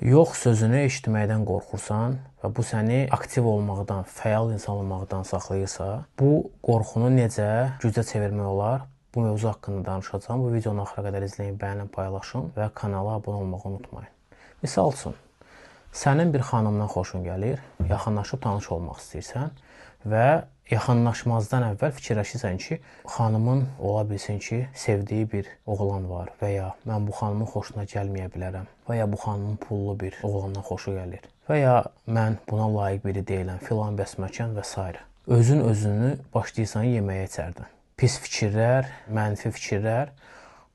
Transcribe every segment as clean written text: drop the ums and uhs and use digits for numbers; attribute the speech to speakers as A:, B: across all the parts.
A: Yox sözünü eşitməkdən qorxursan və bu səni aktiv olmaqdan, fəal insan olmaqdan saxlayırsa, bu qorxunu necə gücə çevirmək olar? Bu mövzu haqqında danışacağım. Bu videonu axıra qədər izləyin, bəyənin, paylaşın və kanala abunə olmağı unutmayın. Misal üçün, sənin bir xanımdan xoşun gəlir, yaxınlaşıb tanış olmaq istəyirsən və yaxınlaşmazdan əvvəl fikirləşirsən ki, xanımın ola bilsin ki, sevdiyi bir oğlan var və ya mən bu xanımın xoşuna gəlməyə bilərəm və ya bu xanımın pullu bir oğlandan xoşu gəlir və ya mən buna layiq biri deyiləm, filan bəsməkan və s. Özün özünü başlayırsan yeməyə içərdən. Pis fikirlər, mənfi fikirlər,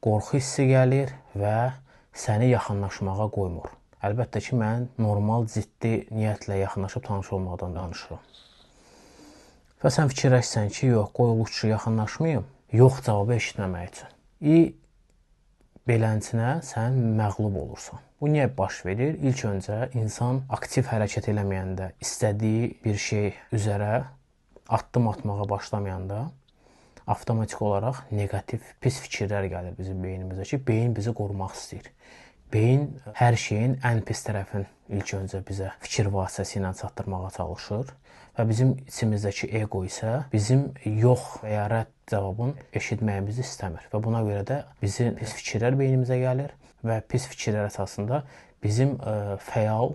A: qorxu hissi gəlir və səni yaxınlaşmağa qoymur. Əlbəttə ki, mən normal, ciddi niyyətlə yaxınlaşıb tanış olmaqdan danışıram. Və sən fikirləşsən ki, yox, qoy oluşçu yaxınlaşmayım, yox cavabı eşitməmək üçün. Beləncinə sən məğlub olursan. Bu niyə baş verir? İlk öncə insan aktiv hərəkət eləməyəndə, istədiyi bir şey üzərə addım atmağa başlamayanda, avtomatik olaraq negativ, pis fikirlər gəlir bizim beynimizə ki, beyin bizi qorumaq istəyir. Beyin hər şeyin ən pis tərəfini ilk öncə bizə fikir vasitəsilə çatdırmağa çalışır və bizim içimizdəki ego isə bizim yox və ya rədd cavabını eşitməyimizi istəmir və buna görə də bizim pis fikirlər beynimizə gəlir və pis fikirlər əsasında bizim fəal,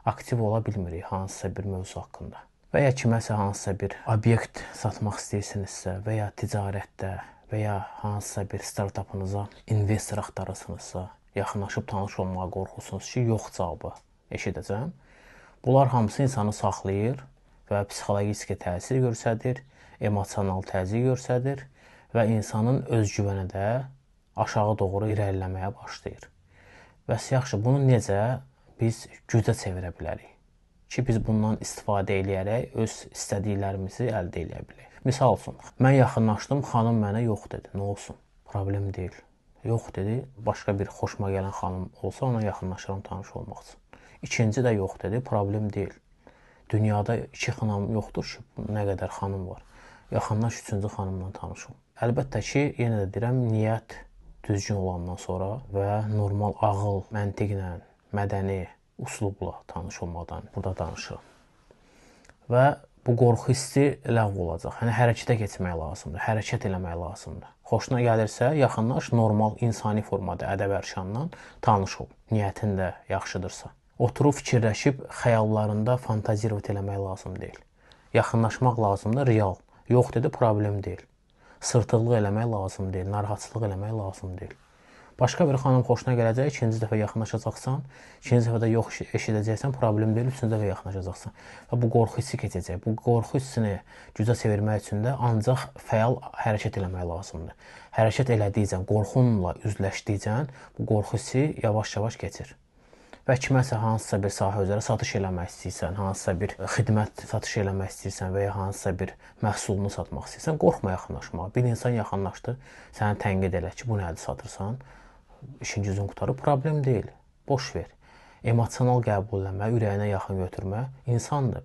A: aktiv ola bilmirik hansısa bir mövzu haqqında. Və ya kiməsə hansısa bir obyekt satmaq istəyirsinizsə və ya ticarətdə və ya hansısa bir startapınıza investor axtarırsınızsa, yaxınlaşıb tanış olmağa qorxursunuz ki, yox cavabı eşidəcəm. Bunlar hamısı insanı saxlayır və psixoloji təsir göstərir, emosional təzyiq göstərir və insanın özgüvəni də aşağı doğru irəliləməyə başlayır. Bəs yaxşı, bunu necə biz gücə çevirə bilərik ki, biz bundan istifadə eləyərək öz istədiklərimizi əldə eləyə bilərik. Misal üçün, mən yaxınlaşdım, xanım mənə yox dedi, nə olsun, problem deyil. Yox dedi, başqa bir xoşuma gələn xanım olsa ona yaxınlaşıram tanış olmaq üçün. İkinci də yox dedi, problem deyil. Dünyada 2 xanım yoxdur ki, nə qədər xanım var. Yaxınlaş 3-cü xanımla tanış ol. Əlbəttə ki, yenə də deyirəm, niyyət düzgün olandan sonra və normal ağıl, məntiqlə, mədəni, üslubla tanış olmadan burada danışıram. Və bu qorxu hissi ləğv olacaq. Yəni, hərəkətə keçmək lazımdır, hərəkət eləmək lazımdır. Xoşuna gəlirsə, yaxınlaş, normal, insani formada, ədəb-ərkanla tanış ol. Niyyətin də yaxşıdırsa. Oturub fikirləşib, xəyallarında fantazirovat eləmək lazım deyil. Yaxınlaşmaq lazımdır, real. Yox dedi, problem deyil. Sırtıqlıq eləmək lazım deyil, narahatçılıq eləmək lazım deyil. Başqa bir xanım xoşuna gələcək, ikinci dəfə yaxınlaşacaqsan, ikinci dəfə də yox eşidəcəksən, problem deyil, üçüncü dəfə yaxınlaşacaqsan. Və bu qorxu hissi keçəcək. Bu qorxu hissini gücə çevirmək üçün də ancaq fəal hərəkət eləmək lazımdır. Hərəkət elədikcə, qorxunla üzləşdikcə bu qorxu hissi yavaş-yavaş keçir. Və kiməsə hansısa bir sahə üzrə satış eləmək istəyirsən, hansısa bir xidmət satış eləmək istəyirsən və ya hansısa bir məhsulunu satmaq istəyirsən, qorxma yaxınlaşmağa. Bir insan yaxınlaşdı, səni tənqid elə ki, bu nədir satırsan, işin gücün qutarır, problem deyil, boş ver. Emosional qəbulləmə, ürəyinə yaxın götürmə insandır.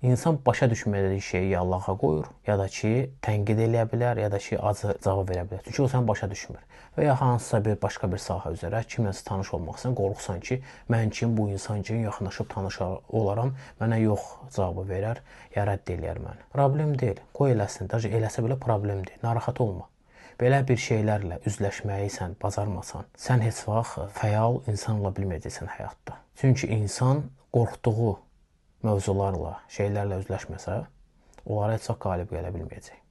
A: İnsan başa düşmədiyi şeyi ya Allaha qoyur, ya da ki, tənqid eləyə bilər, ya da ki, acı cavab verə bilər. Çünki o sən başa düşmür. Və ya hansısa bir başqa bir sahə üzrə kimləsə tanış olmaqsan, qorxusan ki, mən kim, bu insan kim, yaxınlaşıb tanış olaram, mənə yox cavabı verər, ya rədd eləyər məni. Problem deyil, qoy eləsin, eləsə belə problem deyil, narahat olma. Belə bir şeylərlə üzləşməyi sən bacarmasan, sən heç vaxt fəal insan ola bilməyəcəksən həyatda. Çünki insan qorxduğu mövzularla, şeylərlə üzləşməsə, onlara heç vaxt qalib gələ bilməyəcək.